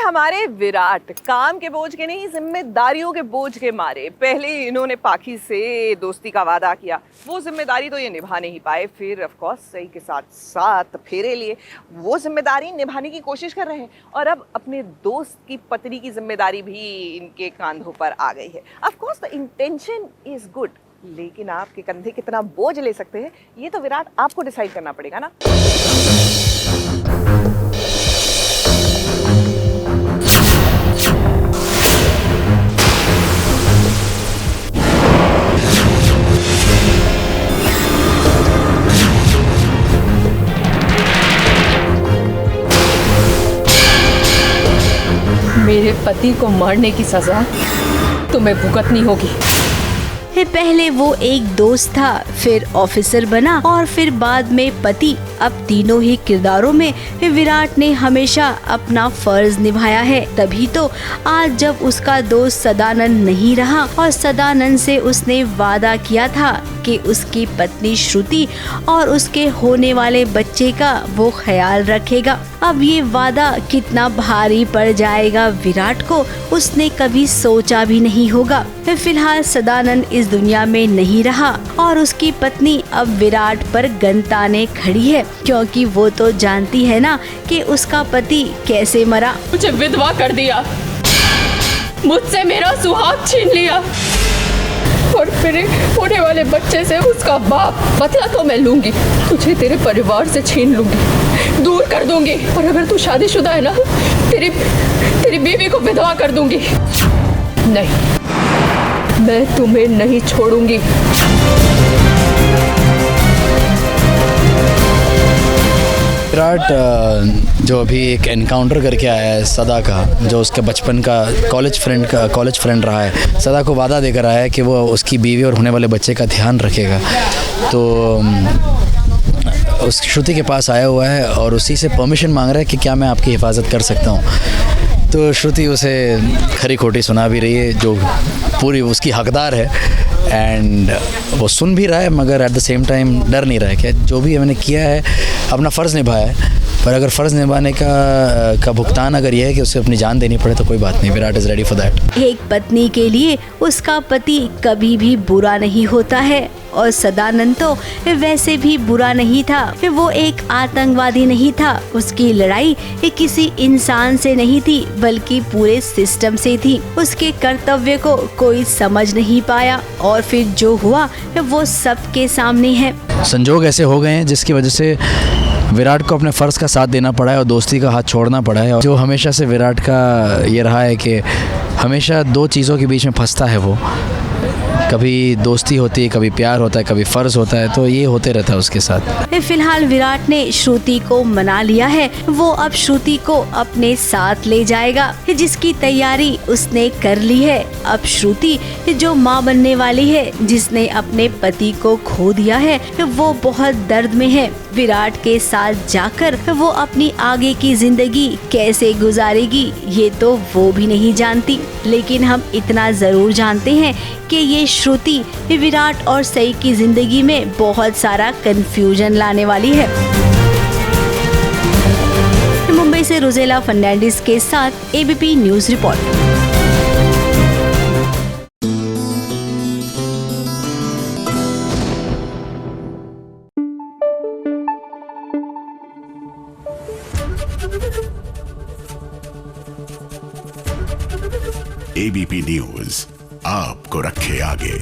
हमारे विराट काम के बोझ के नहीं, जिम्मेदारियों के बोझ के मारे पहले इन्होंने पाखी से दोस्ती का वादा किया, वो जिम्मेदारी तो ये निभा नहीं पाए। फिर ऑफ कोर्स सही के साथ साथ फेरे लिए, वो जिम्मेदारी निभाने की कोशिश कर रहे हैं और अब अपने दोस्त की पत्नी की जिम्मेदारी भी इनके कंधों पर आ गई है। Of course the intention is good, लेकिन आपके कंधे कितना बोझ ले सकते हैं ये तो विराट आपको डिसाइड करना पड़ेगा ना। मेरे पति को मारने की सजा तुम्हें भुगतनी होगी। पहले वो एक दोस्त था, फिर ऑफिसर बना और फिर बाद में पति। अब तीनों ही किरदारों में विराट ने हमेशा अपना फर्ज निभाया है। तभी तो आज जब उसका दोस्त सदानंद नहीं रहा और सदानंद से उसने वादा किया था कि उसकी पत्नी श्रुति और उसके होने वाले बच्चे का वो ख्याल रखेगा, अब ये वादा कितना भारी पड़ जाएगा विराट को, उसने कभी सोचा भी नहीं होगा। फिलहाल सदानंद इस दुनिया में नहीं रहा और उसकी पत्नी अब विराट पर गन ताने खड़ी है, क्योंकि वो तो जानती है ना कि उसका पति कैसे मरा। मुझे विधवा कर दिया, मुझसे मेरा सुहाग छीन लिया और मेरे होने वाले बच्चे से उसका बाप। बदला तो मैं लूंगी, तुझे तेरे परिवार से छीन लूंगी, दूर कर दूंगी। और अगर तू शादीशुदा है ना, तेरी बीवी को विधवा कर दूंगी। नहीं, मैं तुम्हें नहीं छोड़ूंगी। विराट जो अभी एक एनकाउंटर करके आया है सदा का, जो उसके बचपन का कॉलेज फ्रेंड रहा है, सदा को वादा देकर आया है कि वो उसकी बीवी और होने वाले बच्चे का ध्यान रखेगा। तो उस श्रुति के पास आया हुआ है और उसी से परमिशन मांग रहा है कि क्या मैं आपकी हिफाजत कर सकता हूँ। तो श्रुति उसे खरी खोटी सुना भी रही है, जो पूरी उसकी हकदार है, एंड वो सुन भी रहा है, मगर एट द सेम टाइम डर नहीं रहा है कि जो भी मैंने किया है अपना फ़र्ज़ निभाया है। पर अगर फ़र्ज़ निभाने का भुगतान अगर यह है कि उसे अपनी जान देनी पड़े तो कोई बात नहीं, Virat is ready for that. एक पत्नी के लिए उसका पति कभी भी बुरा नहीं होता है और सदानंद तो वैसे भी बुरा नहीं था। वो एक आतंकवादी नहीं था, उसकी लड़ाई किसी इंसान से नहीं थी बल्कि पूरे सिस्टम से थी। उसके कर्तव्य को कोई समझ नहीं पाया और फिर जो हुआ वो सबके सामने है। संजोग ऐसे हो गए हैं जिसकी वजह से विराट को अपने फ़र्ज़ का साथ देना पड़ा है और दोस्ती का हाथ छोड़ना पड़ा है। जो हमेशा से विराट का ये रहा है कि हमेशा दो चीज़ों के बीच में फंसता है वो, कभी दोस्ती होती है, कभी प्यार होता है, कभी फ़र्ज़ होता है, तो ये होते रहता है उसके साथ। फिलहाल विराट ने श्रुति को मना लिया है, वो अब श्रुति को अपने साथ ले जाएगा, जिसकी तैयारी उसने कर ली है। अब श्रुति जो माँ बनने वाली है, जिसने अपने पति को खो दिया है, वो बहुत दर्द में है। विराट के साथ जाकर वो अपनी आगे की जिंदगी कैसे गुजारेगी ये तो वो भी नहीं जानती, लेकिन हम इतना जरूर जानते हैं कि ये श्रुति विराट और सई की जिंदगी में बहुत सारा कंफ्यूजन लाने वाली है। मुंबई से रोजेला फर्नांडिस के साथ ABP news report. ABP news आपको रखे आगे।